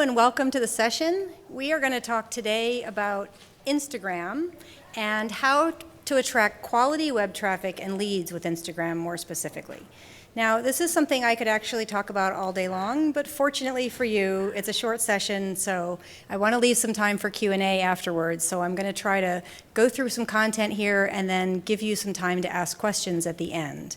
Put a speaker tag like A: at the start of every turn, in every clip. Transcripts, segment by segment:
A: and welcome to the session. We are going to talk today about Instagram and how to attract quality web traffic and leads with Instagram more specifically. Now, this is something I could actually talk about all day long, but fortunately for you, it's a short session, so I want to leave some time for Q&A afterwards. So I'm going to try to go through some content here and then give you some time to ask questions at the end.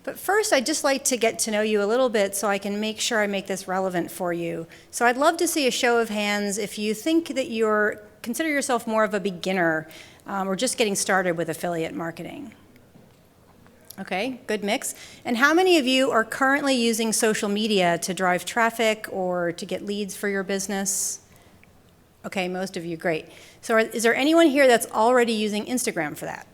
A: But first, I'd just like to get to know you a little bit so I can make sure I make this relevant for you. So I'd love to see a show of hands if you think that consider yourself more of a beginner or just getting started with affiliate marketing. Okay, good mix. And how many of you are currently using social media to drive traffic or to get leads for your business? Okay, most of you, great. So is there anyone here that's already using Instagram for that?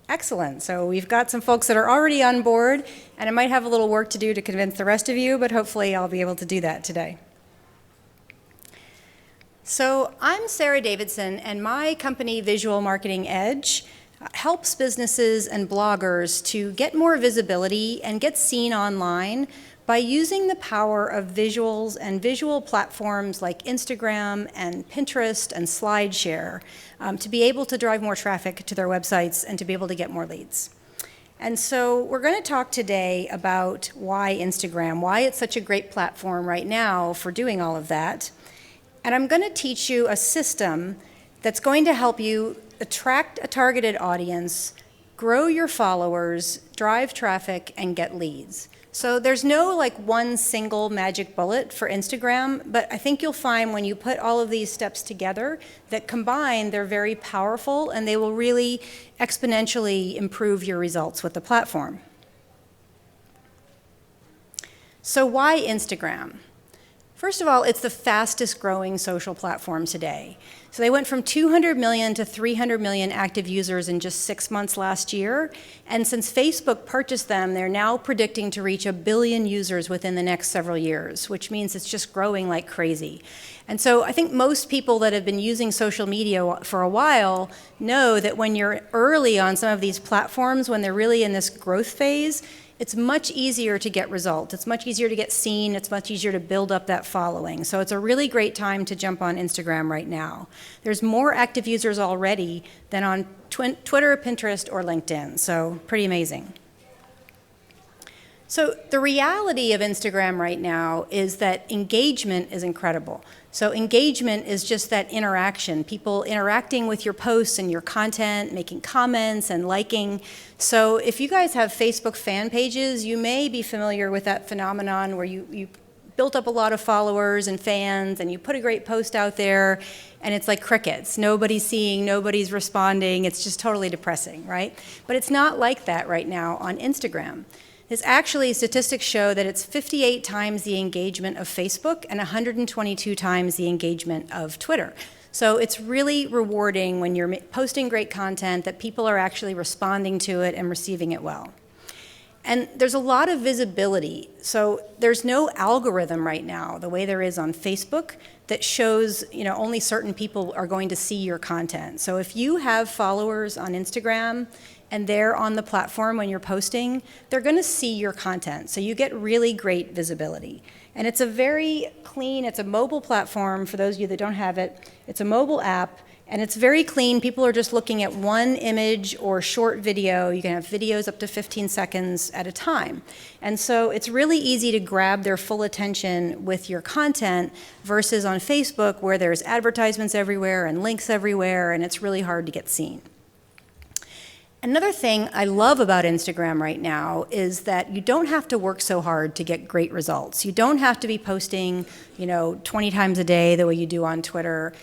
A: Excellent. So we've got some folks that are already on board, and I might have a little work to do to convince the rest of you, but hopefully I'll be able to do that today. So I'm Sarah Davidson, and my company, Visual Marketing Edge, helps businesses and bloggers to get more visibility and get seen online by using the power of visuals and visual platforms like Instagram and Pinterest and SlideShare to be able to drive more traffic to their websites and to be able to get more leads. And so we're going to talk today about why Instagram, why it's such a great platform right now for doing all of that. And I'm going to teach you a system that's going to help you attract a targeted audience, grow your followers, drive traffic, and get leads. So there's no one single magic bullet for Instagram, but I think you'll find when you put all of these steps together that combined, they're very powerful and they will really exponentially improve your results with the platform. So why Instagram? First of all, it's the fastest growing social platform today. So they went from 200 million to 300 million active users in just 6 months last year. And since Facebook purchased them, they're now predicting to reach 1 billion users within the next several years, which means it's just growing like crazy. And so I think most people that have been using social media for a while know that when you're early on some of these platforms, when they're really in this growth phase, it's much easier to get results. It's much easier to get seen. It's much easier to build up that following. So it's a really great time to jump on Instagram right now. There's more active users already than on Twitter, Pinterest, or LinkedIn. So pretty amazing. So the reality of Instagram right now is that engagement is incredible. So engagement is just that interaction, people interacting with your posts and your content, making comments and liking. So if you guys have Facebook fan pages, you may be familiar with that phenomenon where you built up a lot of followers and fans and you put a great post out there and it's like crickets. Nobody's seeing, nobody's responding. It's just totally depressing, right? But it's not like that right now on Instagram. It's actually, statistics show that it's 58 times the engagement of Facebook and 122 times the engagement of Twitter. So it's really rewarding when you're posting great content that people are actually responding to it and receiving it well. And there's a lot of visibility. So there's no algorithm right now, the way there is on Facebook, that shows only certain people are going to see your content. So if you have followers on Instagram and they're on the platform when you're posting, they're going to see your content. So you get really great visibility. And it's a very clean, it's a mobile platform for those of you that don't have it. It's a mobile app, and it's very clean. People are just looking at one image or short video. You can have videos up to 15 seconds at a time. And so it's really easy to grab their full attention with your content versus on Facebook where there's advertisements everywhere and links everywhere, and it's really hard to get seen. Another thing I love about Instagram right now is that you don't have to work so hard to get great results. You don't have to be posting, 20 times a day the way you do on Twitter.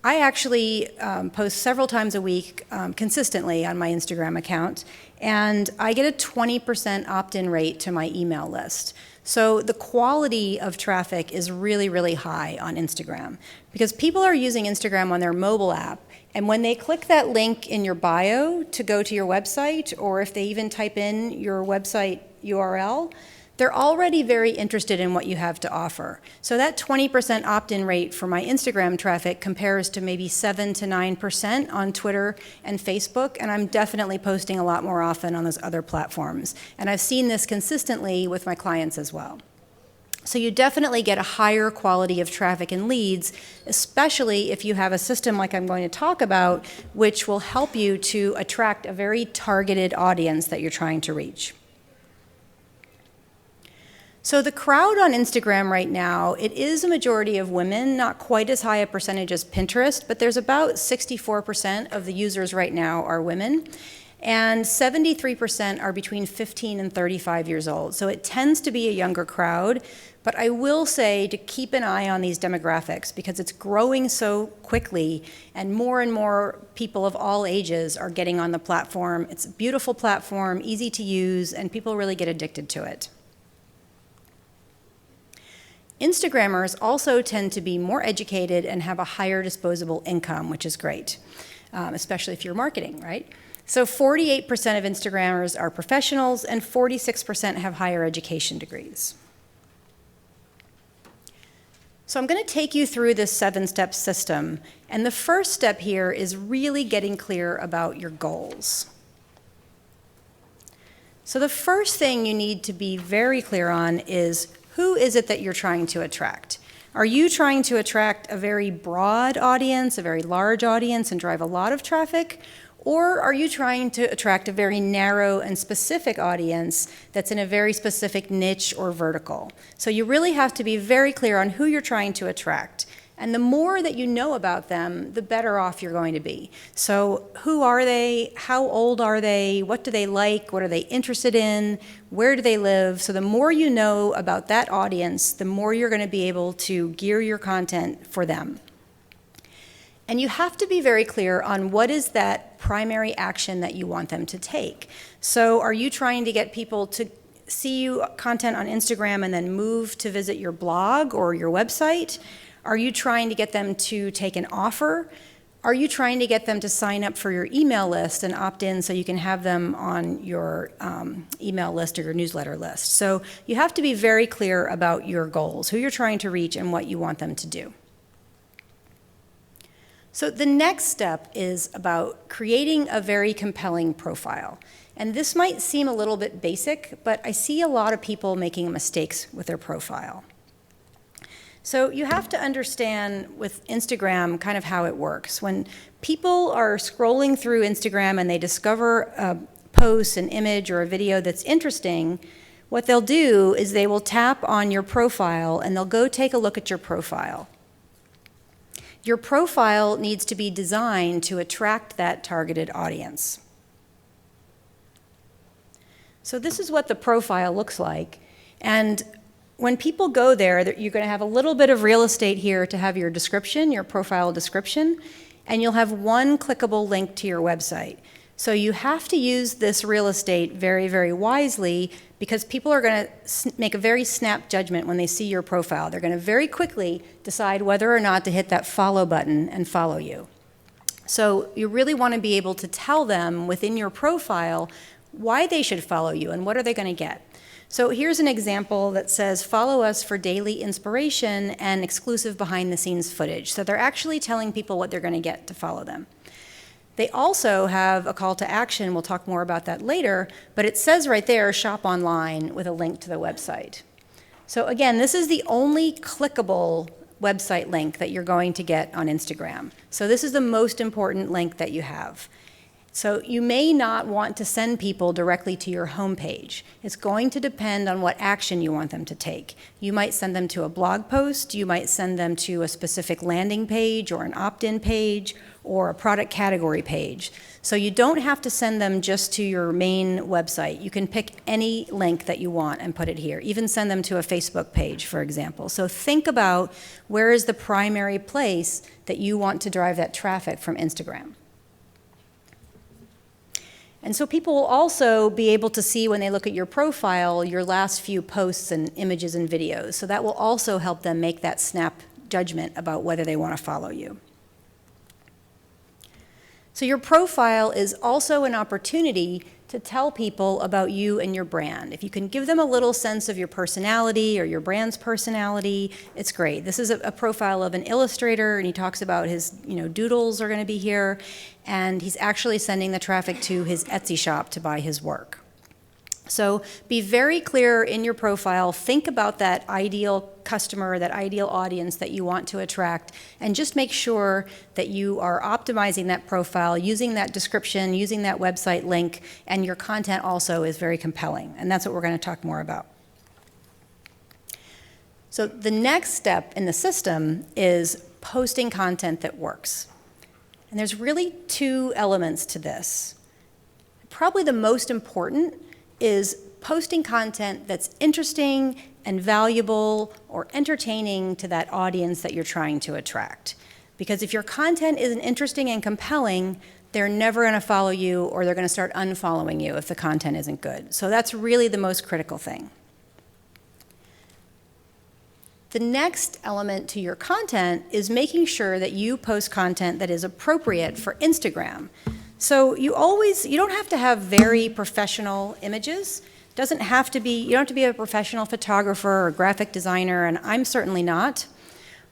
A: I actually post several times a week consistently on my Instagram account, and I get a 20% opt-in rate to my email list. So the quality of traffic is really, really high on Instagram because people are using Instagram on their mobile app. And when they click that link in your bio to go to your website, or if they even type in your website URL, they're already very interested in what you have to offer. So that 20% opt-in rate for my Instagram traffic compares to maybe 7 to 9% on Twitter and Facebook, and I'm definitely posting a lot more often on those other platforms. And I've seen this consistently with my clients as well. So you definitely get a higher quality of traffic and leads, especially if you have a system like I'm going to talk about, which will help you to attract a very targeted audience that you're trying to reach. So the crowd on Instagram right now, it is a majority of women, not quite as high a percentage as Pinterest, but there's about 64% of the users right now are women, and 73% are between 15 and 35 years old. So it tends to be a younger crowd, but I will say to keep an eye on these demographics because it's growing so quickly and more people of all ages are getting on the platform. It's a beautiful platform, easy to use, and people really get addicted to it. Instagrammers also tend to be more educated and have a higher disposable income, which is great, especially if you're marketing, right? So 48% of Instagrammers are professionals and 46% have higher education degrees. So I'm going to take you through this 7-step system, and the first step here is really getting clear about your goals. So the first thing you need to be very clear on is who is it that you're trying to attract? Are you trying to attract a very broad audience, a very large audience, and drive a lot of traffic? Or are you trying to attract a very narrow and specific audience that's in a very specific niche or vertical? So you really have to be very clear on who you're trying to attract. And the more that you know about them, the better off you're going to be. So who are they? How old are they? What do they like? What are they interested in? Where do they live? So the more you know about that audience, the more you're going to be able to gear your content for them. And you have to be very clear on what is that primary action that you want them to take. So are you trying to get people to see you content on Instagram and then move to visit your blog or your website? Are you trying to get them to take an offer? Are you trying to get them to sign up for your email list and opt in so you can have them on your email list or your newsletter list? So you have to be very clear about your goals, who you're trying to reach and what you want them to do. So the next step is about creating a very compelling profile. And this might seem a little bit basic, but I see a lot of people making mistakes with their profile. So you have to understand with Instagram kind of how it works. When people are scrolling through Instagram and they discover a post, an image, or a video that's interesting, what they'll do is they will tap on your profile and they'll go take a look at your profile. Your profile needs to be designed to attract that targeted audience. So this is what the profile looks like. And when people go there, you're going to have a little bit of real estate here to have your description, your profile description, and you'll have one clickable link to your website. So you have to use this real estate very, very wisely because people are going to make a very snap judgment when they see your profile. They're going to very quickly decide whether or not to hit that follow button and follow you. So you really want to be able to tell them within your profile why they should follow you and what are they going to get. So here's an example that says, follow us for daily inspiration and exclusive behind-the-scenes footage. So they're actually telling people what they're going to get to follow them. They also have a call to action. We'll talk more about that later, but it says right there, shop online with a link to the website. So again, this is the only clickable website link that you're going to get on Instagram. So this is the most important link that you have. So you may not want to send people directly to your homepage. It's going to depend on what action you want them to take. You might send them to a blog post, you might send them to a specific landing page or an opt-in page or a product category page. So you don't have to send them just to your main website. You can pick any link that you want and put it here. Even send them to a Facebook page, for example. So think about where is the primary place that you want to drive that traffic from Instagram. And so people will also be able to see when they look at your profile, your last few posts and images and videos. So that will also help them make that snap judgment about whether they want to follow you. So your profile is also an opportunity to tell people about you and your brand. If you can give them a little sense of your personality or your brand's personality, it's great. This is a profile of an illustrator, and he talks about his doodles are going to be here, and he's actually sending the traffic to his Etsy shop to buy his work. So be very clear in your profile. Think about that ideal customer, that ideal audience that you want to attract, and just make sure that you are optimizing that profile, using that description, using that website link, and your content also is very compelling. And that's what we're going to talk more about. So the next step in the system is posting content that works. And there's really two elements to this. Probably the most important is posting content that's interesting and valuable or entertaining to that audience that you're trying to attract. Because if your content isn't interesting and compelling, they're never going to follow you, or they're going to start unfollowing you if the content isn't good. So that's really the most critical thing. The next element to your content is making sure that you post content that is appropriate for Instagram. So you don't have to have very professional images. You don't have to be a professional photographer or graphic designer, and I'm certainly not.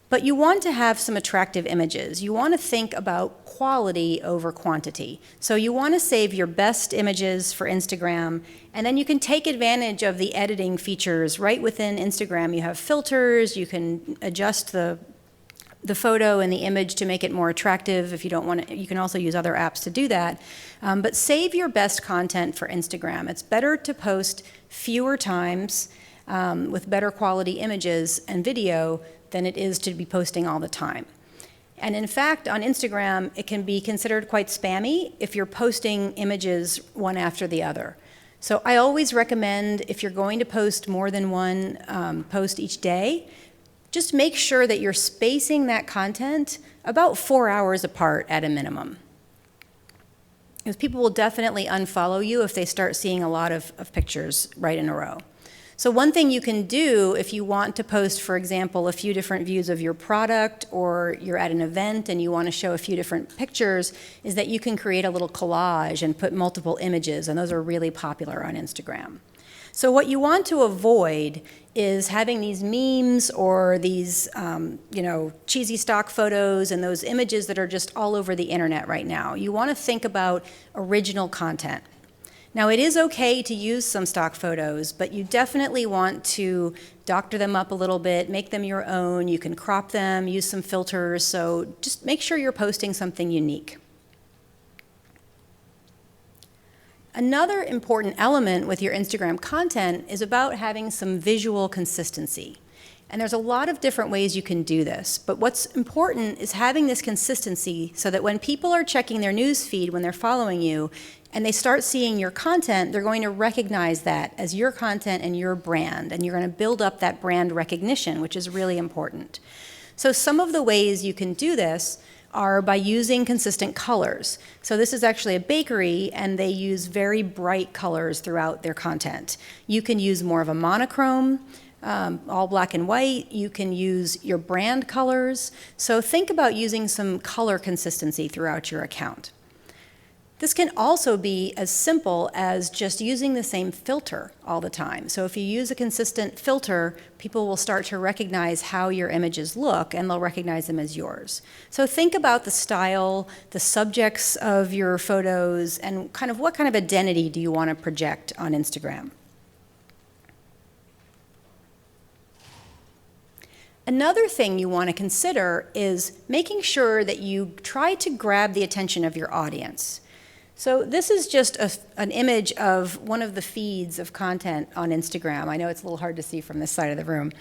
A: But you want to have some attractive images. You want to think about quality over quantity. So you want to save your best images for Instagram, and then you can take advantage of the editing features right within Instagram. You have filters, you can adjust the photo and the image to make it more attractive. If you don't want to, you can also use other apps to do that. But save your best content for Instagram. It's better to post fewer times with better quality images and video than it is to be posting all the time. And in fact, on Instagram, it can be considered quite spammy if you're posting images one after the other. So I always recommend, if you're going to post more than one post each day, just make sure that you're spacing that content about 4 hours apart at a minimum. Because people will definitely unfollow you if they start seeing a lot of pictures right in a row. So one thing you can do if you want to post, for example, a few different views of your product, or you're at an event and you want to show a few different pictures, is that you can create a little collage and put multiple images, and those are really popular on Instagram. So what you want to avoid is having these memes or these cheesy stock photos and those images that are just all over the internet right now. You want to think about original content. Now, it is okay to use some stock photos, but you definitely want to doctor them up a little bit, make them your own. You can crop them, use some filters, so just make sure you're posting something unique. Another important element with your Instagram content is about having some visual consistency. And there's a lot of different ways you can do this, but what's important is having this consistency so that when people are checking their news feed, when they're following you, and they start seeing your content, they're going to recognize that as your content and your brand, and you're going to build up that brand recognition, which is really important. So some of the ways you can do this are by using consistent colors. So this is actually a bakery, and they use very bright colors throughout their content. You can use more of a monochrome, all black and white. You can use your brand colors. So think about using some color consistency throughout your account. This can also be as simple as just using the same filter all the time. So if you use a consistent filter, people will start to recognize how your images look, and they'll recognize them as yours. So think about the style, the subjects of your photos, and kind of what kind of identity do you want to project on Instagram. Another thing you want to consider is making sure that you try to grab the attention of your audience. So this is just an image of one of the feeds of content on Instagram. I know it's a little hard to see from this side of the room,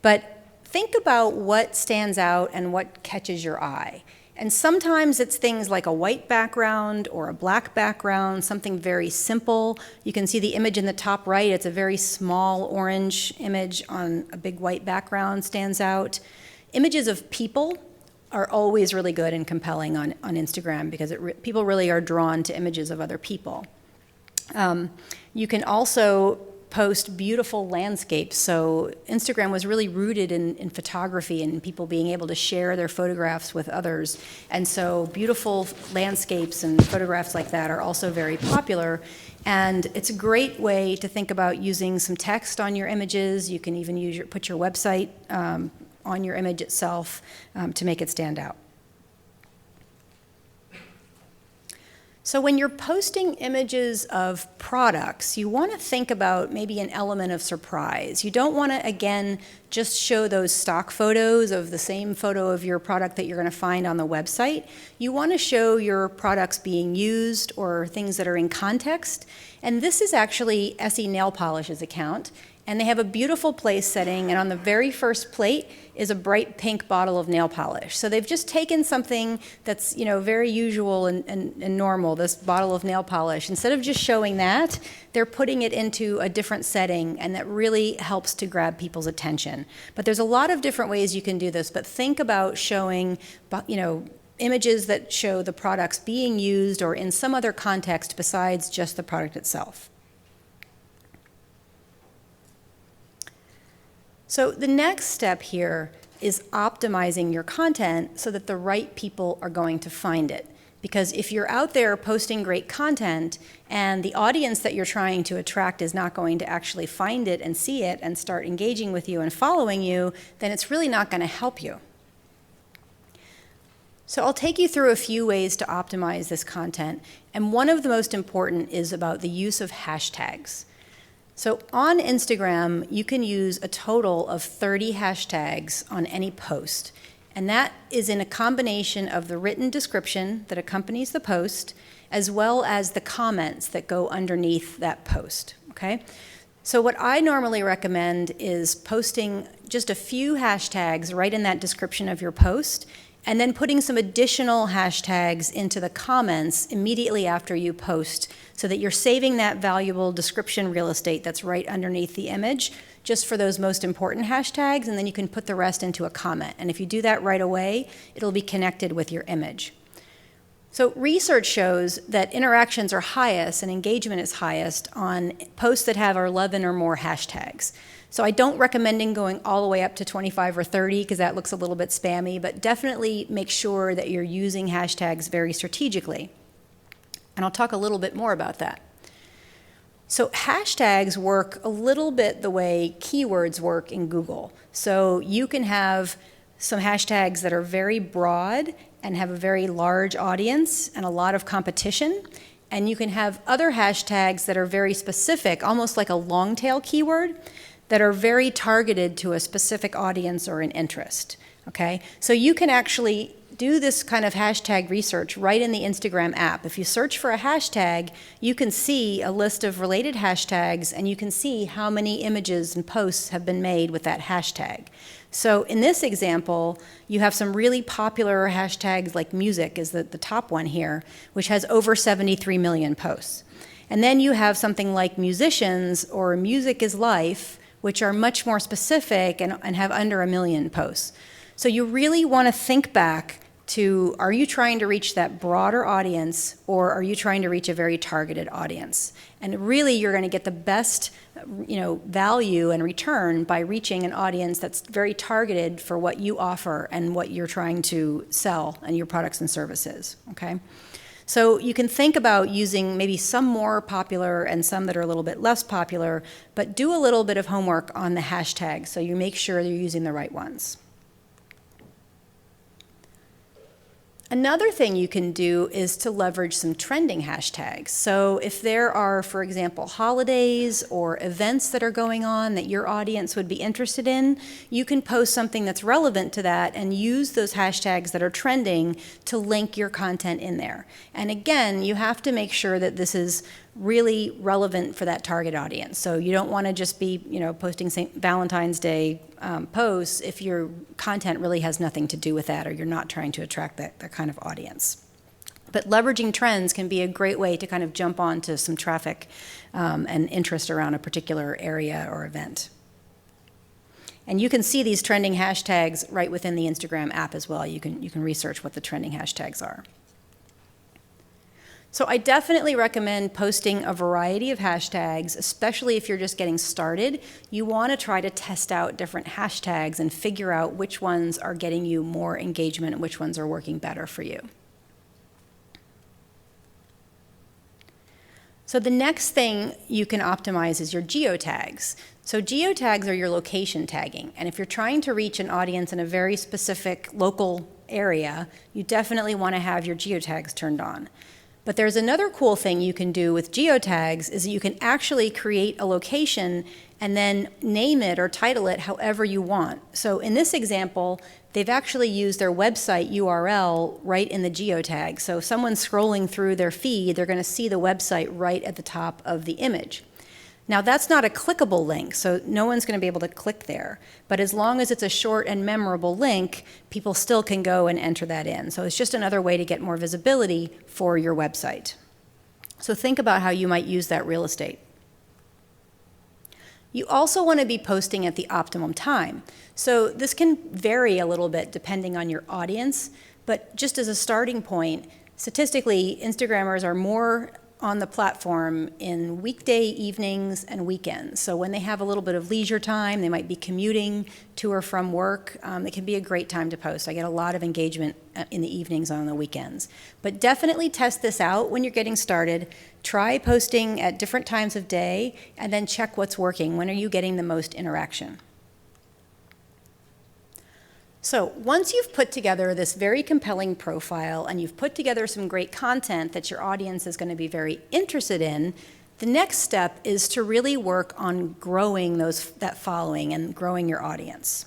A: but think about what stands out and what catches your eye. And sometimes it's things like a white background or a black background, something very simple. You can see the image in the top right. It's a very small orange image on a big white background stands out. Images of people are always really good and compelling on Instagram because people really are drawn to images of other people. You can also post beautiful landscapes. So Instagram was really rooted in photography and people being able to share their photographs with others. And so beautiful landscapes and photographs like that are also very popular. And it's a great way to think about using some text on your images. You can even put your website on your image itself to make it stand out. So when you're posting images of products, you want to think about maybe an element of surprise. You don't want to, again, just show those stock photos of the same photo of your product that you're going to find on the website. You want to show your products being used or things that are in context. And this is actually Essie Nail Polish's account. And they have a beautiful place setting, and on the very first plate is a bright pink bottle of nail polish. So they've just taken something that's, very usual and normal, this bottle of nail polish. Instead of just showing that, they're putting it into a different setting, and that really helps to grab people's attention. But there's a lot of different ways you can do this, but think about showing, images that show the products being used or in some other context besides just the product itself. So the next step here is optimizing your content so that the right people are going to find it. Because if you're out there posting great content and the audience that you're trying to attract is not going to actually find it and see it and start engaging with you and following you, then it's really not going to help you. So I'll take you through a few ways to optimize this content, and one of the most important is about the use of hashtags. So on Instagram, you can use a total of 30 hashtags on any post. And that is in a combination of the written description that accompanies the post, as well as the comments that go underneath that post, okay? So what I normally recommend is posting just a few hashtags right in that description of your post, and then putting some additional hashtags into the comments immediately after you post so that you're saving that valuable description real estate that's right underneath the image just for those most important hashtags, and then you can put the rest into a comment. And if you do that right away, it'll be connected with your image. So research shows that interactions are highest and engagement is highest on posts that have 11 or more hashtags. So I don't recommend going all the way up to 25 or 30 because that looks a little bit spammy, but definitely make sure that you're using hashtags very strategically. And I'll talk a little bit more about that. So hashtags work a little bit the way keywords work in Google. So you can have some hashtags that are very broad and have a very large audience and a lot of competition. And you can have other hashtags that are very specific, almost like a long tail keyword, that are very targeted to a specific audience or an interest, okay? So you can actually do this kind of hashtag research right in the Instagram app. If you search for a hashtag, you can see a list of related hashtags, and you can see how many images and posts have been made with that hashtag. So in this example, you have some really popular hashtags like music is the top one here, which has over 73 million posts. And then you have something like musicians or music is life, which are much more specific and have under 1 million posts. So you really want to think back to, are you trying to reach that broader audience, or are you trying to reach a very targeted audience? And really, you're going to get the best value and return by reaching an audience that's very targeted for what you offer and what you're trying to sell and your products and services, okay? So you can think about using maybe some more popular and some that are a little bit less popular, but do a little bit of homework on the hashtags so you make sure you're using the right ones. Another thing you can do is to leverage some trending hashtags. So if there are, for example, holidays or events that are going on that your audience would be interested in, you can post something that's relevant to that and use those hashtags that are trending to link your content in there. And again, you have to make sure that this is really relevant for that target audience. So you don't want to just be, posting St. Valentine's Day posts if your content really has nothing to do with that, or you're not trying to attract that kind of audience. But leveraging trends can be a great way to kind of jump onto some traffic and interest around a particular area or event. And you can see these trending hashtags right within the Instagram app as well. You can research what the trending hashtags are. So I definitely recommend posting a variety of hashtags, especially if you're just getting started. You want to try to test out different hashtags and figure out which ones are getting you more engagement and which ones are working better for you. So the next thing you can optimize is your geotags. So geotags are your location tagging. And if you're trying to reach an audience in a very specific local area, you definitely want to have your geotags turned on. But there's another cool thing you can do with geotags is that you can actually create a location and then name it or title it however you want. So in this example, they've actually used their website URL right in the geotag. So if someone's scrolling through their feed, they're going to see the website right at the top of the image. Now that's not a clickable link, so no one's going to be able to click there. But as long as it's a short and memorable link, people still can go and enter that in. So it's just another way to get more visibility for your website. So think about how you might use that real estate. You also want to be posting at the optimum time. So this can vary a little bit depending on your audience, but just as a starting point, statistically, Instagrammers are more on the platform in weekday evenings and weekends. So when they have a little bit of leisure time, they might be commuting to or from work, it can be a great time to post. I get a lot of engagement in the evenings on the weekends. But definitely test this out when you're getting started. Try posting at different times of day and then check what's working. When are you getting the most interaction? So once you've put together this very compelling profile and you've put together some great content that your audience is going to be very interested in, the next step is to really work on growing that following and growing your audience.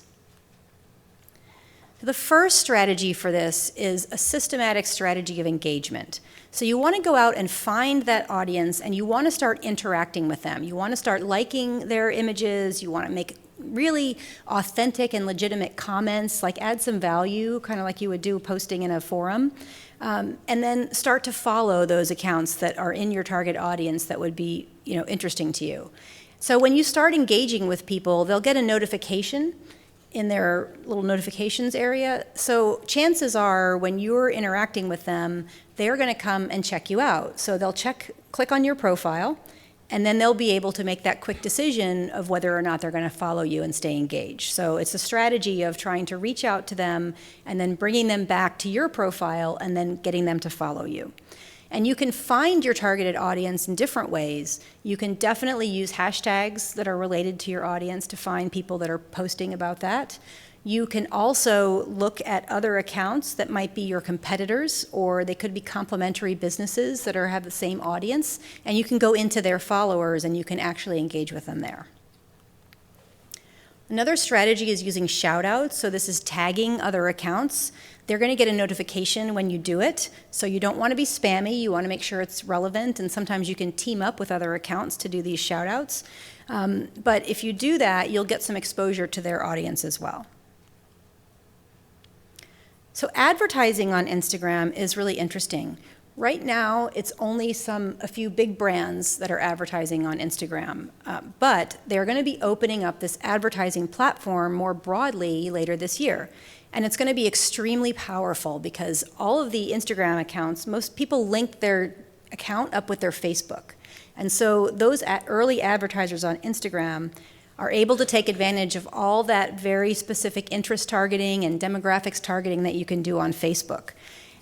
A: The first strategy for this is a systematic strategy of engagement. So you want to go out and find that audience and you want to start interacting with them. You want to start liking their images, you want to make really authentic and legitimate comments, like add some value, kind of like you would do posting in a forum, and then start to follow those accounts that are in your target audience that would be, interesting to you. So when you start engaging with people, they'll get a notification in their little notifications area. So chances are when you're interacting with them, they're going to come and check you out. So they'll click on your profile, and then they'll be able to make that quick decision of whether or not they're going to follow you and stay engaged. So it's a strategy of trying to reach out to them and then bringing them back to your profile and then getting them to follow you. And you can find your targeted audience in different ways. You can definitely use hashtags that are related to your audience to find people that are posting about that. You can also look at other accounts that might be your competitors, or they could be complementary businesses that have the same audience, and you can go into their followers and you can actually engage with them there. Another strategy is using shout-outs. So this is tagging other accounts. They're going to get a notification when you do it, so you don't want to be spammy. You want to make sure it's relevant, and sometimes you can team up with other accounts to do these shout-outs. But if you do that, you'll get some exposure to their audience as well. So advertising on Instagram is really interesting. Right now, it's only a few big brands that are advertising on Instagram, but they're going to be opening up this advertising platform more broadly later this year. And it's going to be extremely powerful because all of the Instagram accounts, most people link their account up with their Facebook. And so those early advertisers on Instagram are able to take advantage of all that very specific interest targeting and demographics targeting that you can do on Facebook.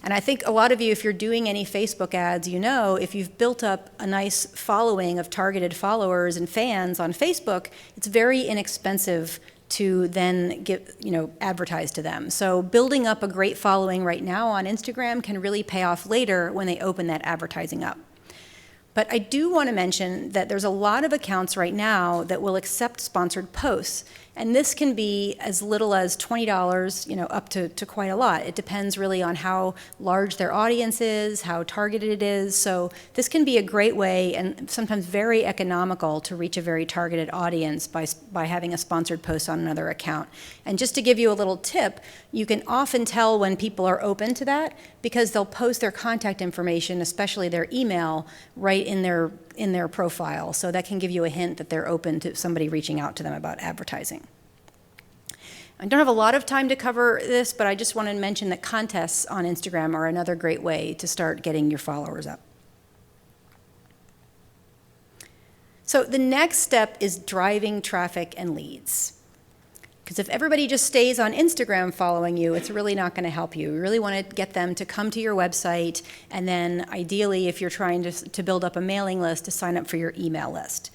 A: And I think a lot of you, if you're doing any Facebook ads, if you've built up a nice following of targeted followers and fans on Facebook, it's very inexpensive to then advertise to them. So building up a great following right now on Instagram can really pay off later when they open that advertising up. But I do want to mention that there's a lot of accounts right now that will accept sponsored posts. And this can be as little as $20, up to quite a lot. It depends really on how large their audience is, how targeted it is. So this can be a great way and sometimes very economical to reach a very targeted audience by having a sponsored post on another account. And just to give you a little tip, you can often tell when people are open to that because they'll post their contact information, especially their email, right in their profile. So that can give you a hint that they're open to somebody reaching out to them about advertising. I don't have a lot of time to cover this, but I just want to mention that contests on Instagram are another great way to start getting your followers up. So the next step is driving traffic and leads. Because if everybody just stays on Instagram following you, it's really not going to help you. You really want to get them to come to your website, and then ideally, if you're trying to build up a mailing list, to sign up for your email list.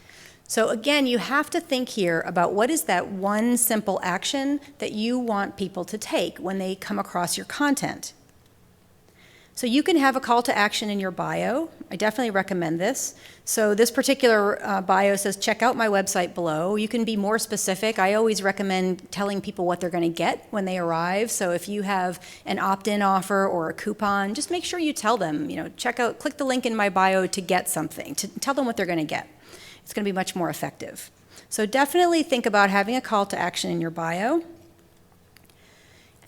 A: So again, you have to think here about what is that one simple action that you want people to take when they come across your content. So you can have a call to action in your bio. I definitely recommend this. So this particular bio says, check out my website below. You can be more specific. I always recommend telling people what they're going to get when they arrive. So if you have an opt-in offer or a coupon, just make sure you tell them, click the link in my bio to get something, to tell them what they're going to get. It's going to be much more effective. So definitely think about having a call to action in your bio,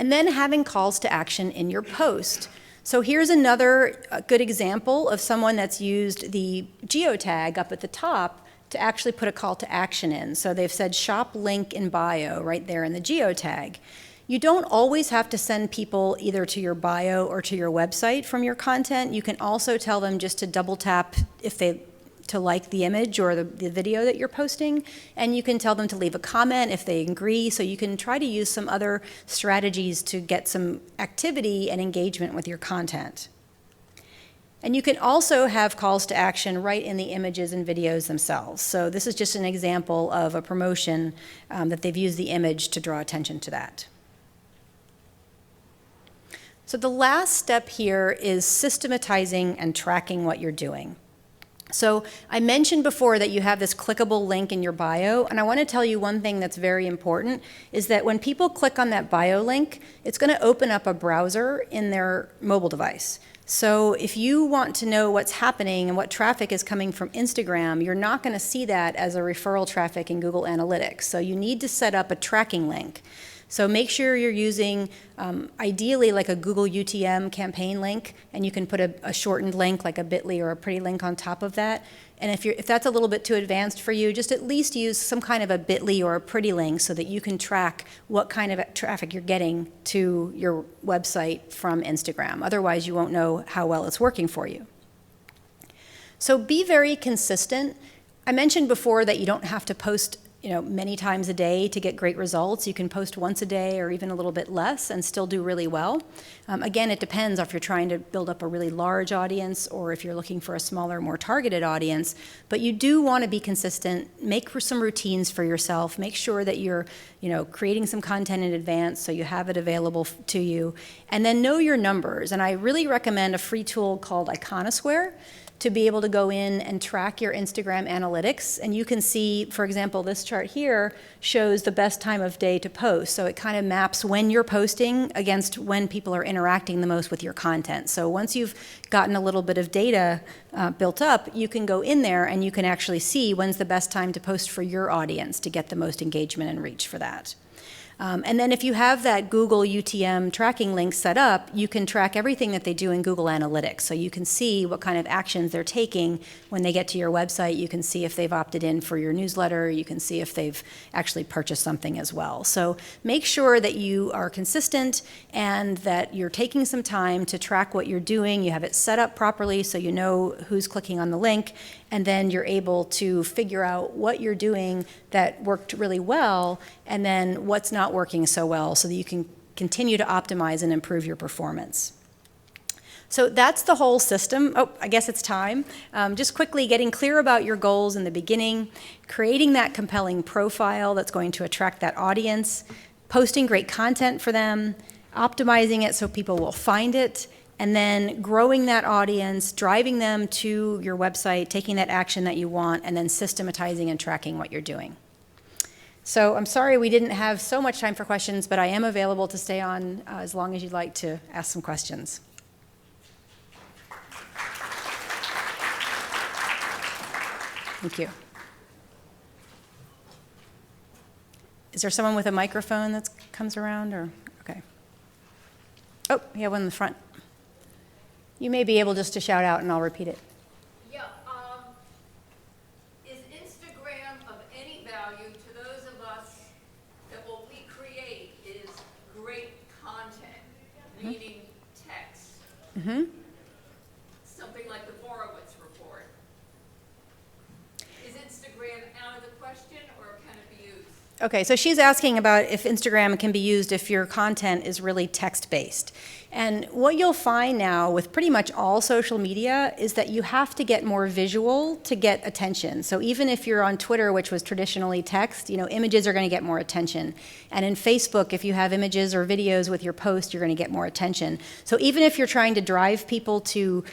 A: and then having calls to action in your post. So here's another good example of someone that's used the geotag up at the top to actually put a call to action in. So they've said shop link in bio right there in the geotag. You don't always have to send people either to your bio or to your website from your content. You can also tell them just to double tap to like the image or the video that you're posting, and you can tell them to leave a comment if they agree. So you can try to use some other strategies to get some activity and engagement with your content. And you can also have calls to action right in the images and videos themselves. So this is just an example of a promotion that they've used the image to draw attention to that. So the last step here is systematizing and tracking what you're doing. So I mentioned before that you have this clickable link in your bio, and I want to tell you one thing that's very important, is that when people click on that bio link, it's going to open up a browser in their mobile device. So if you want to know what's happening and what traffic is coming from Instagram, you're not going to see that as a referral traffic in Google Analytics. So you need to set up a tracking link. So make sure you're using, ideally, like a Google UTM campaign link, and you can put a shortened link, like a bit.ly or a pretty link on top of that. And if that's a little bit too advanced for you, just at least use some kind of a bit.ly or a pretty link so that you can track what kind of traffic you're getting to your website from Instagram. Otherwise, you won't know how well it's working for you. So be very consistent. I mentioned before that you don't have to post many times a day to get great results. You can post once a day or even a little bit less and still do really well. Again, it depends if you're trying to build up a really large audience or if you're looking for a smaller, more targeted audience. But you do want to be consistent. Make some routines for yourself. Make sure that you're creating some content in advance so you have it available to you. And then know your numbers. And I really recommend a free tool called Iconosquare to be able to go in and track your Instagram analytics. And you can see, for example, this chart here shows the best time of day to post. So it kind of maps when you're posting against when people are interacting the most with your content. So once you've gotten a little bit of data built up, you can go in there and you can actually see when's the best time to post for your audience to get the most engagement and reach for that. And then if you have that Google UTM tracking link set up, you can track everything that they do in Google Analytics. So you can see what kind of actions they're taking when they get to your website. You can see if they've opted in for your newsletter. You can see if they've actually purchased something as well. So make sure that you are consistent and that you're taking some time to track what you're doing. You have it set up properly so you know who's clicking on the link, and then you're able to figure out what you're doing that worked really well and then what's not working so well so that you can continue to optimize and improve your performance. So that's the whole system. Oh, I guess it's time. Just quickly getting clear about your goals in the beginning, creating that compelling profile that's going to attract that audience, posting great content for them, optimizing it so people will find it, and then growing that audience, driving them to your website, taking that action that you want, and then systematizing and tracking what you're doing. So I'm sorry we didn't have so much time for questions, but I am available to stay on as long as you'd like to ask some questions. Thank you. Is there someone with a microphone that comes around? Or okay. Oh, yeah, one in the front. You may be able just to shout out and I'll repeat it.
B: Yeah, is Instagram of any value to those of us that what we create is great content, meaning text?
A: Mm-hmm.
B: Something like the Borowitz report. Is Instagram out of the question or can it be used?
A: Okay, so she's asking about if Instagram can be used if your content is really text-based. And what you'll find now with pretty much all social media is that you have to get more visual to get attention. So even if you're on Twitter, which was traditionally text, images are going to get more attention. And in Facebook, if you have images or videos with your post, you're going to get more attention. So even if you're trying to drive people to,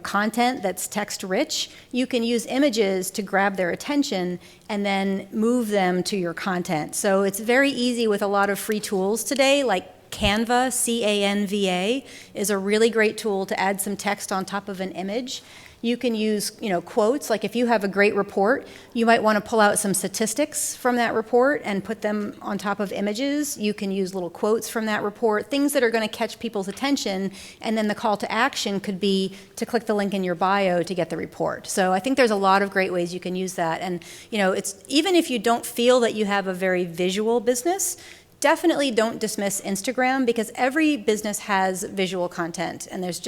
A: content that's text-rich, you can use images to grab their attention and then move them to your content. So it's very easy with a lot of free tools today, like Canva, C-A-N-V-A, is a really great tool to add some text on top of an image. You can use, quotes. Like if you have a great report, you might want to pull out some statistics from that report and put them on top of images. You can use little quotes from that report, things that are going to catch people's attention, and then the call to action could be to click the link in your bio to get the report. So I think there's a lot of great ways you can use that. And, it's even if you don't feel that you have a very visual business, definitely don't dismiss Instagram, because every business has visual content, and there's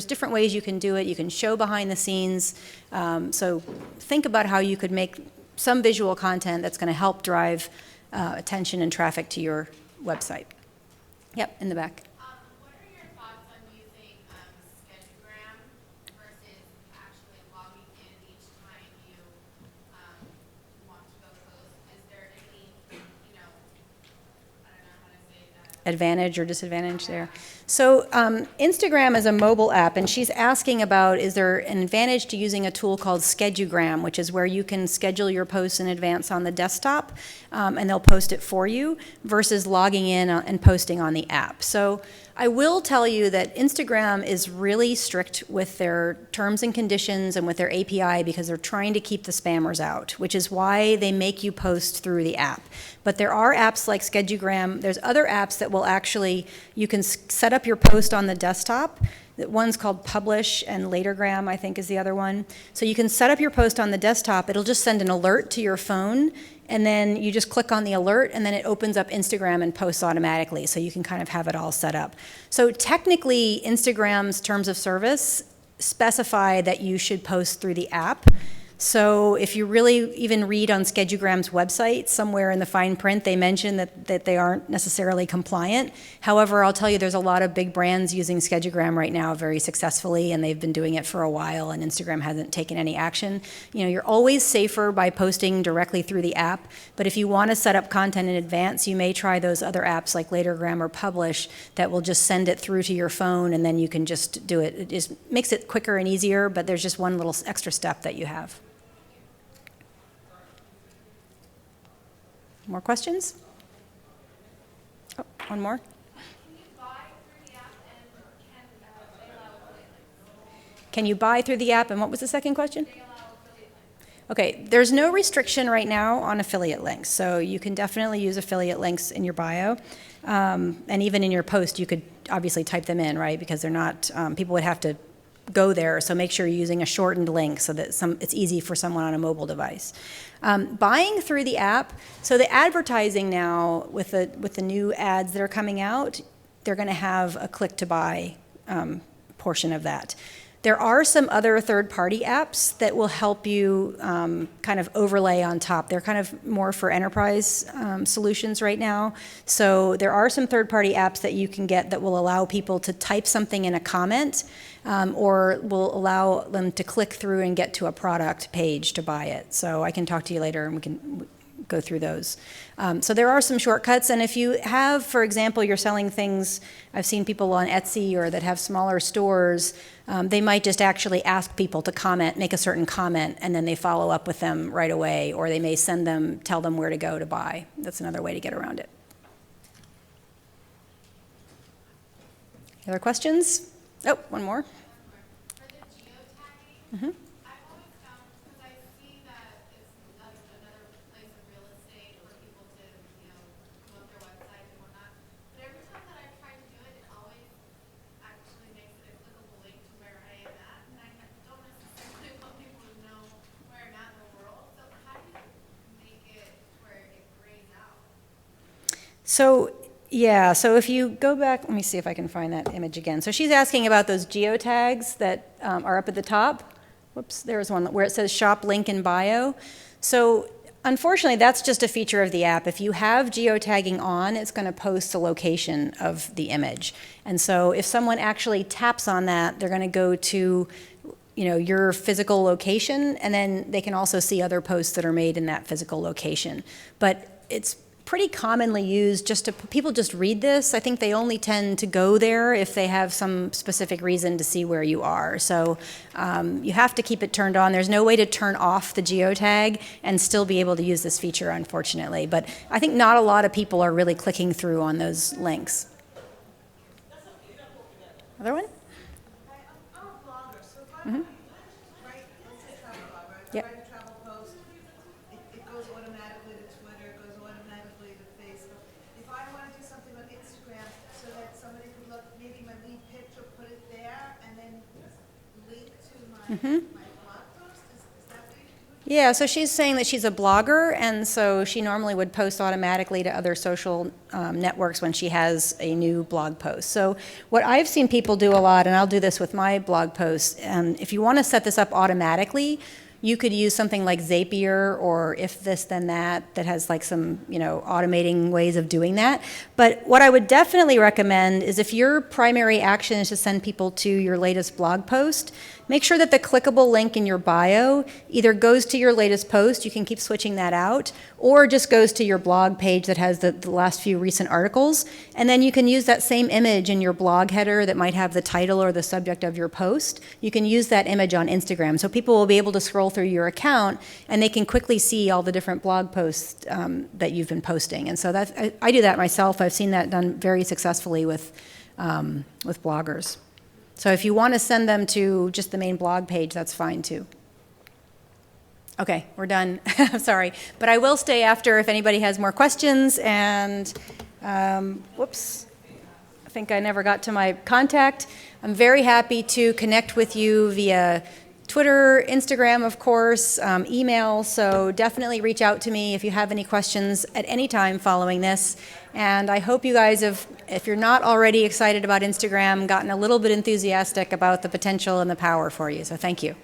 A: different ways you can do it. You can show behind the scenes. So think about how you could make some visual content that's going to help drive attention and traffic to your website. Yep, in the back.
C: What are your thoughts on using Schedugram versus actually logging in each time you want to go post? Is there any, I don't know how to say that.
A: Advantage or disadvantage there? So Instagram is a mobile app, and she's asking about, is there an advantage to using a tool called Schedugram, which is where you can schedule your posts in advance on the desktop, and they'll post it for you, versus logging in and posting on the app. So I will tell you that Instagram is really strict with their terms and conditions and with their API, because they're trying to keep the spammers out, which is why they make you post through the app. But there are apps like Schedugram. There's other apps that will actually, you can set up your post on the desktop. One's called Publish, and Latergram, I think, is the other one. So you can set up your post on the desktop. It'll just send an alert to your phone, and then you just click on the alert, and then it opens up Instagram and posts automatically. So you can kind of have it all set up. So technically, Instagram's terms of service specify that you should post through the app. So if you really even read on Schedugram's website, somewhere in the fine print, they mention that they aren't necessarily compliant. However, I'll tell you, there's a lot of big brands using Schedugram right now very successfully, and they've been doing it for a while, and Instagram hasn't taken any action. You're always safer by posting directly through the app, but if you want to set up content in advance, you may try those other apps like Latergram or Publish that will just send it through to your phone, and then you can just do it. It just makes it quicker and easier, but there's just one little extra step that you have. More questions? Oh, one more. Can you buy through the app, and what was the second question? Okay, there's no restriction right now on affiliate links, so you can definitely use affiliate links in your bio, and even in your post you could obviously type them in, right, because they're not, people would have to go there, so make sure you're using a shortened link so that it's easy for someone on a mobile device. Buying through the app, so the advertising now with the new ads that are coming out, they're going to have a click to buy portion of that. There are some other third-party apps that will help you kind of overlay on top. They're kind of more for enterprise solutions right now. So there are some third-party apps that you can get that will allow people to type something in a comment, or will allow them to click through and get to a product page to buy it. So I can talk to you later, and we can go through those. So there are some shortcuts, and if you have, for example, you're selling things, I've seen people on Etsy or that have smaller stores, they might just actually ask people to comment, make a certain comment, and then they follow up with them right away, or they may tell them where to go to buy. That's another way to get around it. Other questions? Oh, one more.
C: For the geotagging,
A: Mm-hmm.
C: I've always found, because I see that it's another place of real estate for people to, promote their website and whatnot. But every time that I've tried to do it, it always actually makes it a clickable link to where I am at, and I don't necessarily want people to know where I'm at in the world. So how do you make it where it grays out?
A: So, yeah, so if you go back, let me see if I can find that image again. So she's asking about those geotags that are up at the top. Whoops, there's one where it says shop link in bio. So Unfortunately, that's just a feature of the app. If you have geotagging on, it's going to post the location of the image. And so if someone actually taps on that, they're going to go to your physical location, and then they can also see other posts that are made in that physical location. But it's pretty commonly used people just read this. I think they only tend to go there if they have some specific reason to see where you are. So you have to keep it turned on. There's no way to turn off the geotag and still be able to use this feature, unfortunately. But I think not a lot of people are really clicking through on those links. Other one?
D: I'm a blogger, so if I
A: Mhm.
D: write, let's say travel blog, right?
A: Yep.
D: I write a travel post, it goes automatically to Twitter, it goes automatically to Facebook. If I want to do something on Instagram so that somebody could look, maybe my lead picture, put it there, and then link to my blog post, is that what you do?
A: Yeah, so she's saying that she's a blogger, and so she normally would post automatically to other social networks when she has a new blog post. So what I've seen people do a lot, and I'll do this with my blog posts, if you want to set this up automatically, you could use something like Zapier or If This Then That has like some automating ways of doing that. But what I would definitely recommend is if your primary action is to send people to your latest blog post, make sure that the clickable link in your bio either goes to your latest post, you can keep switching that out, or just goes to your blog page that has the last few recent articles. And then you can use that same image in your blog header that might have the title or the subject of your post. You can use that image on Instagram. So people will be able to scroll through your account and they can quickly see all the different blog posts that you've been posting. And so I do that myself. I've seen that done very successfully with bloggers. So if you want to send them to just the main blog page, that's fine too. Okay, we're done. Sorry. But I will stay after if anybody has more questions. And whoops, I think I never got to my contact. I'm very happy to connect with you via Twitter, Instagram, of course, email. So definitely reach out to me if you have any questions at any time following this. And I hope you guys have, if you're not already excited about Instagram, gotten a little bit enthusiastic about the potential and the power for you. So thank you.